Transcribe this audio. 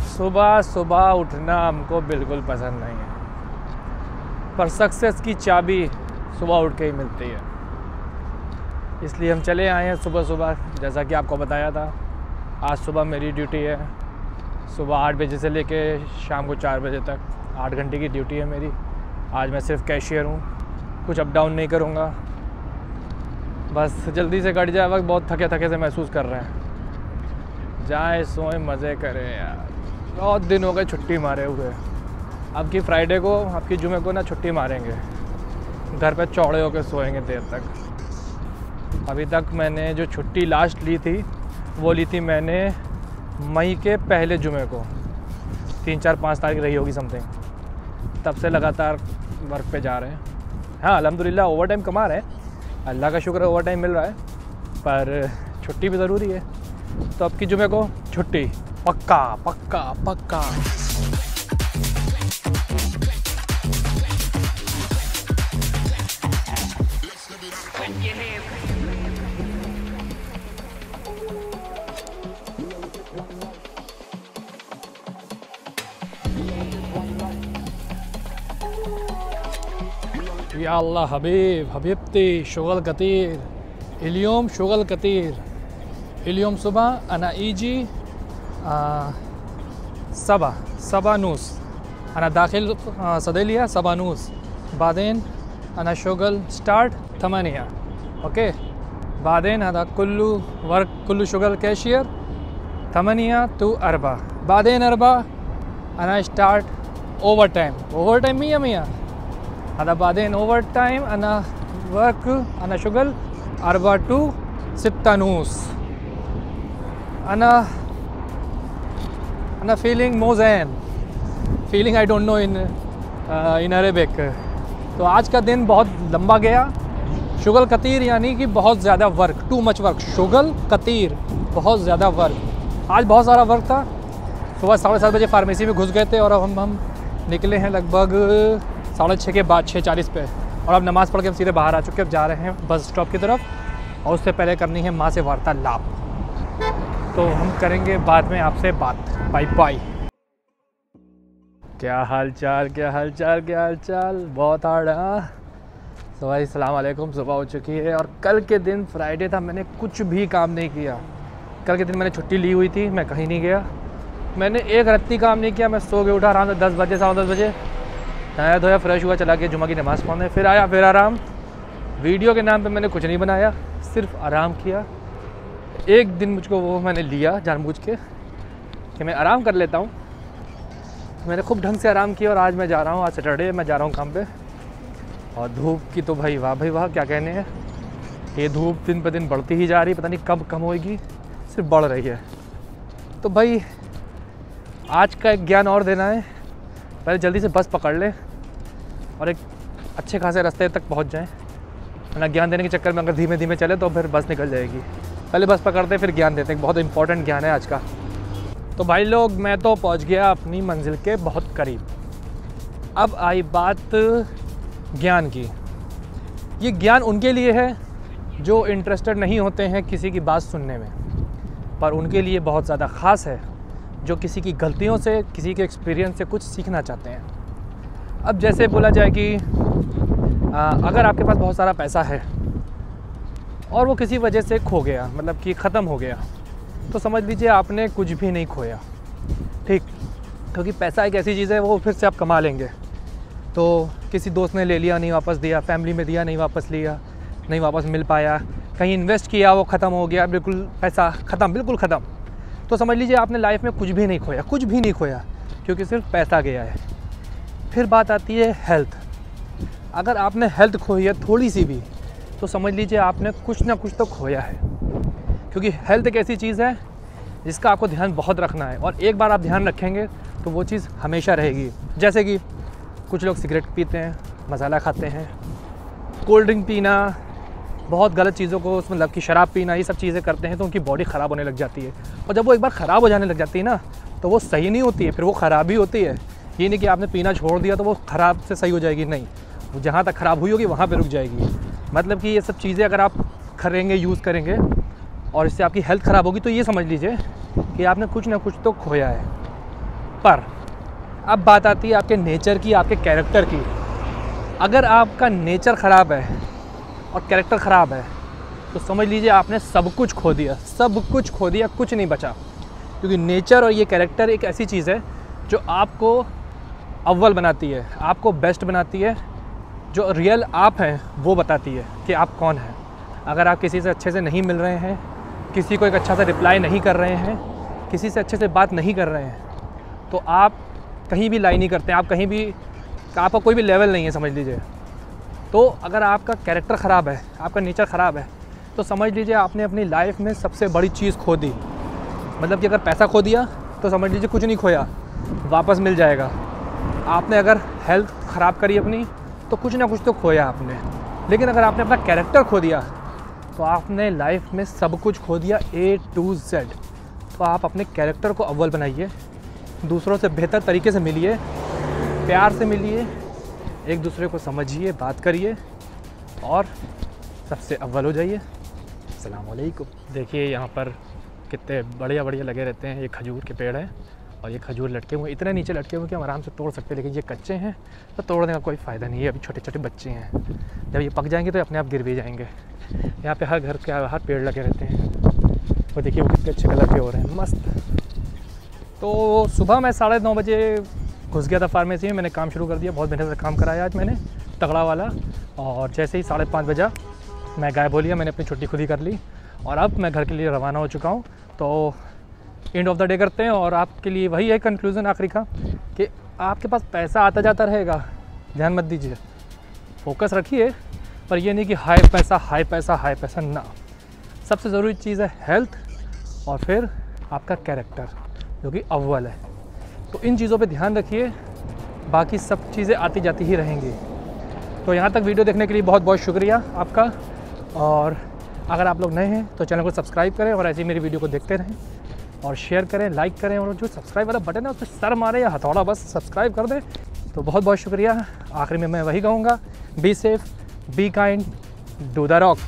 सुबह सुबह उठना हमको बिल्कुल पसंद नहीं है, पर सक्सेस की चाबी सुबह उठ के ही मिलती है। इसलिए हम चले आए हैं सुबह सुबह। जैसा कि आपको बताया था, आज सुबह मेरी ड्यूटी है, सुबह 8 बजे से लेके शाम को 4 बजे तक 8 घंटे की ड्यूटी है मेरी। आज मैं सिर्फ कैशियर हूँ, कुछ अप डाउन नहीं करूँगा। बस जल्दी से कट जाए वक्त, बहुत थके थके से महसूस कर रहे हैं। जाए सोए मज़े करें यार, बहुत दिन हो गए छुट्टी मारे हुए। अब की फ्राइडे को, अब की जुमे को ना छुट्टी मारेंगे, घर पे चौड़े होकर सोएंगे देर तक। अभी तक मैंने जो छुट्टी लास्ट ली थी वो ली थी मैंने मई के पहले जुमे को, 3, 4, 5 तारीख रही होगी समथिंग। तब से लगातार वर्क पे जा रहे हैं। हाँ अल्हम्दुलिल्लाह ओवर टाइम कमा रहे हैं, अल्लाह का शुक्र है ओवर टाइम मिल रहा है, पर छुट्टी भी ज़रूरी है। तो अब की जुमे को छुट्टी पक्का पक्का पक्का। या अल्लाह हबीब हबीबती शुगल कतीर इलियम शुगल कतीर इलियम सुबह अना ईजी सबा नूस अना दाखिल सदेलिया सबा नूस बादेन अना शुगल स्टार्ट थमानिया ओके बादेन अदा कुल्लू वर्क कुल्लू शुगल कैशियर थमानिया टू अरबा बादेन अरबा अना स्टार्ट ओवर टाइम मियाँ मियाँ अदा बादेन ओवर टाइम अना वर्क अना शुगल अरबा टू सित्तानूस अना फीलिंग मोज़ैन feeling I don't know in Arabic. तो आज का दिन बहुत लंबा गया। शुगल कतीर यानी कि बहुत ज़्यादा वर्क, टू मच वर्क। शुगल कतीर बहुत ज़्यादा वर्क। आज बहुत सारा वर्क था। सुबह 7:30 बजे फार्मेसी में घुस गए थे और अब हम निकले हैं लगभग 6:30 के बाद 6:40 पे, और अब नमाज़ पढ़ के हम सीधे बाहर आ चुके। अब जा रहे हैं बस स्टॉप की तरफ और उससे पहले करनी है माँ से वार्तालाप। तो हम करेंगे बाद में आपसे बात। Bye bye. क्या हाल चाल क्या हाल चाल क्या हाल चाल। बहुत हार्ड है। तो भाई सलाम अलैकुम। सुबह हो चुकी है और कल के दिन फ्राइडे था, मैंने कुछ भी काम नहीं किया। कल के दिन मैंने छुट्टी ली हुई थी, मैं कहीं नहीं गया, मैंने एक रत्ती काम नहीं किया। मैं सो के उठा आराम से 10 बजे 10:15 बजे, नहाया धोया फ्रेश हुआ, चला गया जुमा की नमाज़ पढ़ने, फिर आया, फिर आराम। वीडियो के नाम पे मैंने कुछ नहीं बनाया, सिर्फ आराम किया। एक दिन मुझको वो मैंने लिया जानबूझ के कि मैं आराम कर लेता हूँ। मैंने खूब ढंग से आराम किया और आज मैं जा रहा हूँ, आज सैटरडे मैं जा रहा हूँ काम पे। और धूप की तो भाई वाह क्या कहने हैं। ये धूप दिन पर दिन बढ़ती ही जा रही, पता नहीं कब कम होएगी, सिर्फ बढ़ रही है। तो भाई आज का एक ज्ञान और देना है। पहले जल्दी से बस पकड़ ले और एक अच्छे खासे रास्ते तक पहुंच जाएं, वरना ज्ञान देने के चक्कर में अगर धीमे धीमे चले तो फिर बस निकल जाएगी। पहले बस पकड़ते फिर ज्ञान देते हैं, बहुत इंपॉर्टेंट ज्ञान है आज का। तो भाई लोग मैं तो पहुंच गया अपनी मंजिल के बहुत करीब। अब आई बात ज्ञान की। ये ज्ञान उनके लिए है जो इंटरेस्टेड नहीं होते हैं किसी की बात सुनने में, पर उनके लिए बहुत ज़्यादा ख़ास है जो किसी की गलतियों से, किसी के एक्सपीरियंस से कुछ सीखना चाहते हैं। अब जैसे बोला जाए कि अगर आपके पास बहुत सारा पैसा है और वो किसी वजह से खो गया, मतलब कि ख़त्म हो गया, तो समझ लीजिए आपने कुछ भी नहीं खोया, ठीक। क्योंकि पैसा एक ऐसी चीज़ है वो फिर से आप कमा लेंगे। तो किसी दोस्त ने ले लिया, नहीं वापस दिया, फैमिली में दिया, नहीं वापस लिया, नहीं वापस मिल पाया, कहीं इन्वेस्ट किया वो ख़त्म हो गया, बिल्कुल पैसा ख़त्म, बिल्कुल ख़त्म। तो समझ लीजिए आपने लाइफ में कुछ भी नहीं खोया, कुछ भी नहीं खोया, क्योंकि सिर्फ पैसा गया है। फिर बात आती है हेल्थ। अगर आपने हेल्थ खोई है थोड़ी सी भी, तो समझ लीजिए आपने कुछ ना कुछ तो खोया है। क्योंकि हेल्थ एक ऐसी चीज़ है जिसका आपको ध्यान बहुत रखना है, और एक बार आप ध्यान रखेंगे तो वो चीज़ हमेशा रहेगी। जैसे कि कुछ लोग सिगरेट पीते हैं, मसाला खाते हैं, कोल्ड ड्रिंक पीना, बहुत गलत चीज़ों को, मतलब कि शराब पीना, ये सब चीज़ें करते हैं तो उनकी बॉडी ख़राब होने लग जाती है। और जब वो एक बार ख़राब हो जाने लग जाती है ना, तो वो सही नहीं होती है, फिर वो ख़राब ही होती है। ये नहीं कि आपने पीना छोड़ दिया तो वो ख़राब से सही हो जाएगी, नहीं, वो जहाँ तक ख़राब हुई होगी वहाँ पे रुक जाएगी। मतलब कि ये सब चीज़ें अगर आप करेंगे, यूज़ करेंगे, और इससे आपकी हेल्थ ख़राब होगी, तो ये समझ लीजिए कि आपने कुछ ना कुछ तो खोया है। पर अब बात आती है आपके नेचर की, आपके कैरेक्टर की। अगर आपका नेचर ख़राब है और कैरेक्टर ख़राब है तो समझ लीजिए आपने सब कुछ खो दिया, सब कुछ खो दिया, कुछ नहीं बचा। क्योंकि नेचर और ये कैरेक्टर एक ऐसी चीज़ है जो आपको अव्वल बनाती है, आपको बेस्ट बनाती है, जो रियल आप हैं वो बताती है कि आप कौन हैं। अगर आप किसी से अच्छे से नहीं मिल रहे हैं, किसी को एक अच्छा सा रिप्लाई नहीं कर रहे हैं, किसी से अच्छे से बात नहीं कर रहे हैं, तो आप कहीं भी लाई नहीं करते, आप कहीं भी, आपका कोई भी लेवल नहीं है समझ लीजिए। तो अगर आपका कैरेक्टर ख़राब है, आपका नेचर ख़राब है, तो समझ लीजिए आपने अपनी लाइफ में सबसे बड़ी चीज़ खो दी। मतलब कि अगर पैसा खो दिया तो समझ लीजिए कुछ नहीं खोया, वापस मिल जाएगा। आपने अगर हेल्थ ख़राब करी अपनी तो कुछ ना कुछ तो खोया आपने। लेकिन अगर आपने अपना कैरेक्टर खो दिया तो आपने लाइफ में सब कुछ खो दिया, A to Z। तो आप अपने कैरेक्टर को अव्वल बनाइए, दूसरों से बेहतर तरीके से मिलिए, प्यार से मिलिए, एक दूसरे को समझिए, बात करिए और सबसे अव्वल हो जाइए। अस्सलाम वालेकुम। देखिए यहाँ पर कितने बढ़िया बढ़िया लगे रहते हैं। ये खजूर के पेड़ हैं और ये खजूर लटके हुए, इतने नीचे लटके हुए कि हम आराम से तोड़ सकते हैं, लेकिन ये कच्चे हैं तो तोड़ने का कोई फ़ायदा नहीं है। अभी छोटे छोटे बच्चे हैं, जब ये पक जाएंगे तो अपने आप गिर भी जाएंगे। यहाँ पे हर घर के हर पेड़ लगे रहते हैं। और देखिए वो कितने अच्छे कलर के हो रहे हैं, मस्त। तो सुबह मैं 9:30 बजे घुस गया था फार्मेसी में, मैंने काम शुरू कर दिया, बहुत मेहनत से काम कराया आज मैंने, तगड़ा वाला। और जैसे ही 5:30 बजा मैं गायब हो लिया, मैंने अपनी छुट्टी खुद ही कर ली और अब मैं घर के लिए रवाना हो चुका हूँ। तो एंड ऑफ द डे करते हैं और आपके लिए वही है कंक्लूज़न आखिरी का कि आपके पास पैसा आता जाता रहेगा, ध्यान मत दीजिए, फोकस रखिए, पर ये नहीं कि हाई पैसा हाई पैसा हाई पैसा ना। सबसे ज़रूरी चीज़ है हेल्थ और फिर आपका कैरेक्टर जो कि अव्वल है। तो इन चीज़ों पे ध्यान रखिए, बाकी सब चीज़ें आती जाती ही रहेंगी। तो यहाँ तक वीडियो देखने के लिए बहुत बहुत शुक्रिया आपका। और अगर आप लोग नए हैं तो चैनल को सब्सक्राइब करें और ऐसे ही मेरी वीडियो को देखते रहें और शेयर करें, लाइक करें, और जो सब्सक्राइब वाला बटन है उस पर सर मारे या हथौड़ा बस सब्सक्राइब कर दें। तो बहुत बहुत शुक्रिया। आखिर में मैं वही कहूँगा, be safe, be kind, do the rock.